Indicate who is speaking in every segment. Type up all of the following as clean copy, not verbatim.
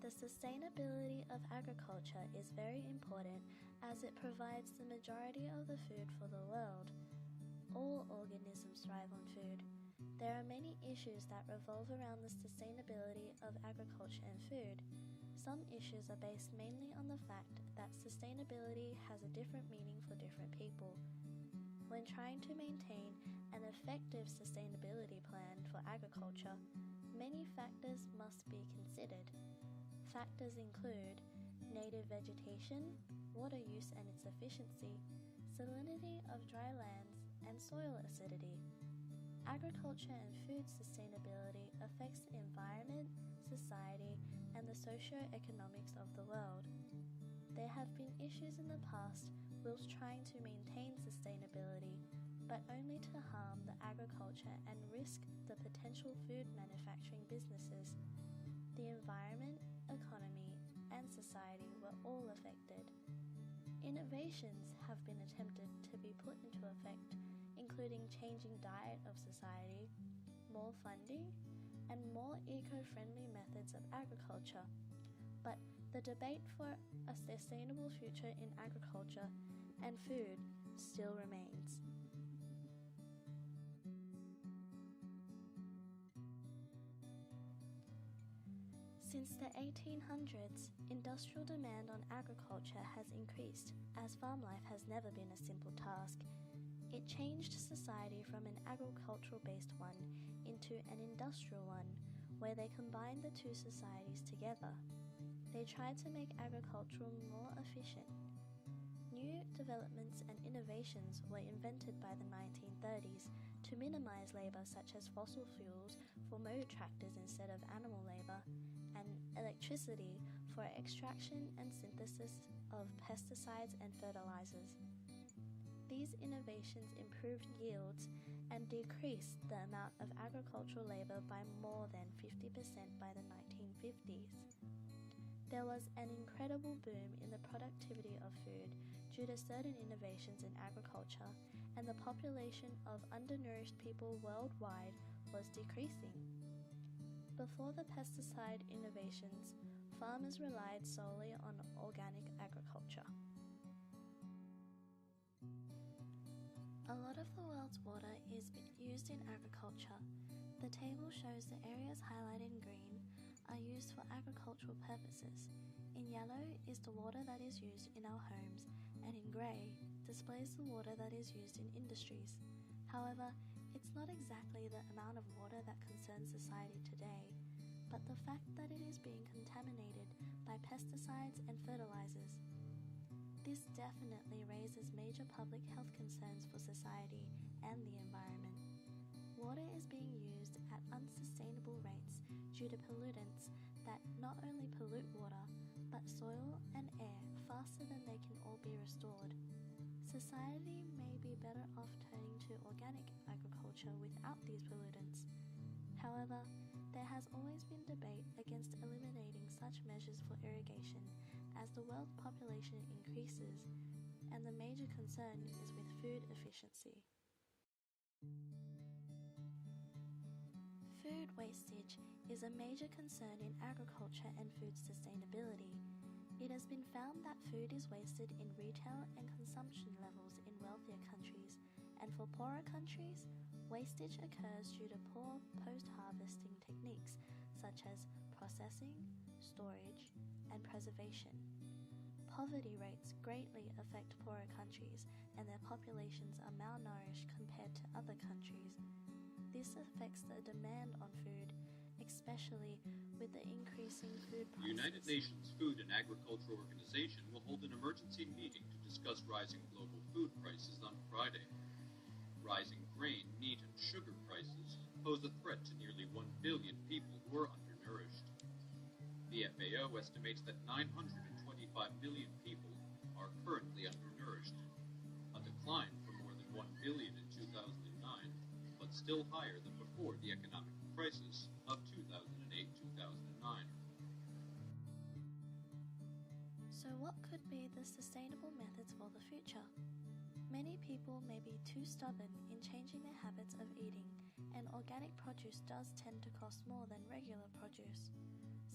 Speaker 1: The sustainability of agriculture is very important as it provides the majority of the food for the world. All organisms thrive on food. There are many issues that revolve around the sustainability of agriculture and food. Some issues are based mainly on the fact that sustainability has a different meaning for different people. When trying to maintain an effective sustainability plan for agriculture, many factors must be considered. Factors include native vegetation, water use and its efficiency, salinity of dry lands, and soil acidity. Agriculture and food sustainability affects the environment, society, and the socio-economics of the world. There have been issues in the past whilst trying to maintain sustainability, but only to harm the agriculture and risk the potential food manufacturing businesses. The environment, economy, and society were all affected. Innovations have been attempted to be put into effect, including changing diet of society, more funding, and more eco-friendly methods of agriculture. But the debate for a sustainable future in agriculture and food still remains. Since the 1800s, industrial demand on agriculture has increased, as farm life has never been a simple task. It changed society from an agricultural-based one into an industrial one, where they combined the two societies together. They tried to make agriculture more efficient. New developments and innovations were invented by the 1930s to minimize labor, such as fossil fuels for motor tractors instead of animal labor, and electricity for extraction and synthesis of pesticides and fertilizers. These innovations improved yields and decreased the amount of agricultural labor by more than 50% by the 1950s. There was an incredible boom in the productivity of food due to certain innovations in agriculture, and the population of undernourished people worldwide was decreasing. Before the pesticide innovations, farmers relied solely on organic agriculture. A lot of the world's water is used in agriculture. The table shows the areas highlighted in green are used for agricultural purposes. In yellow is the water that is used in our homes, and in grey displays the water that is used in industries. However, it's not exactly the amount of water that concerns society today, but the fact that it is being contaminated by pesticides and fertilizers. This definitely raises major public health concerns for society and the environment. Water is being used at unsustainable rates due to pollutants that not only pollute water, but soil and air faster than they can all be restored. Society may be better off turning to organic agriculture without these pollutants. However, there has always been debate against eliminating such measures for irrigation as the world population increases, and the major concern is with food efficiency. Food wastage is a major concern in agriculture and food sustainability. It has been found that food is wasted in retail and consumption levels in wealthier countries, and for poorer countries, wastage occurs due to poor post-harvesting techniques such as processing, storage, and preservation. Poverty rates greatly affect poorer countries, and their populations are malnourished compared to other countries. This affects the demand on food, especially with the increasing food prices.
Speaker 2: The United Nations Food and Agriculture Organization will hold an emergency meeting to discuss rising global food prices on Friday. Rising grain, meat, and sugar prices pose a threat to nearly 1 billion people who are undernourished. The FAO estimates that 925 million people are currently undernourished, a decline from more than 1 billion in 2009, but still higher than before the economic crisis of 2008-2009.
Speaker 1: So what could be the sustainable methods for the future? Many people may be too stubborn in changing their habits of eating, and organic produce does tend to cost more than regular produce.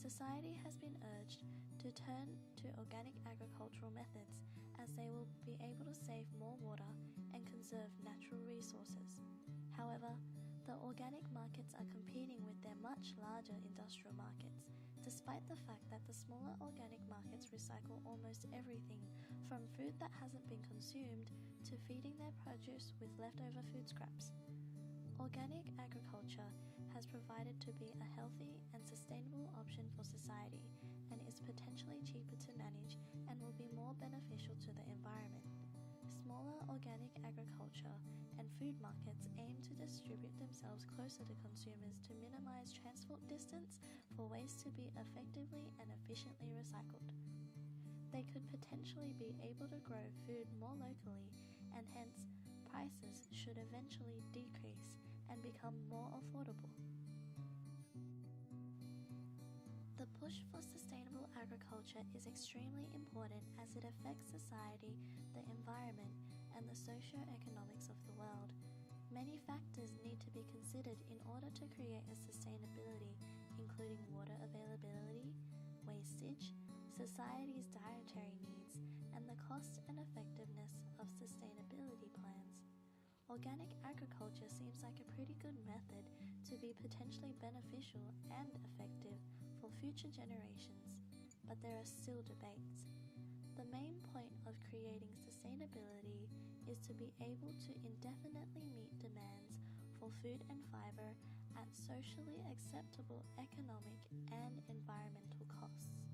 Speaker 1: Society has been urged to turn to organic agricultural methods as they will be able to save more water and conserve natural resources. However, the organic markets are competing with their much larger industrial markets, despite the fact that the smaller organic markets recycle almost everything from food that hasn't been consumed to feeding their produce with leftover food scraps. Organic agriculture has provided to be a healthy and sustainable option for society and is potentially cheaper to manage and will be more beneficial to the environment. Smaller organic agriculture and food markets aim to distribute themselves closer to consumers to minimize transport distance for waste to be effectively and efficiently recycled. They could potentially be able to grow food more locally, and hence prices should eventually decrease and become more affordable. The push for sustainable agriculture is extremely important as it affects society, the environment, and the socio-economics of the world. Many factors need to be considered in order to create a sustainability, including water availability, wastage, society's dietary needs, and the cost and effectiveness of sustainability plans. Organic agriculture seems like a pretty good method to be potentially beneficial and effective for future generations, but there are still debates. The main point of creating sustainability is to be able to indefinitely meet demands for food and fiber at socially acceptable economic and environmental costs.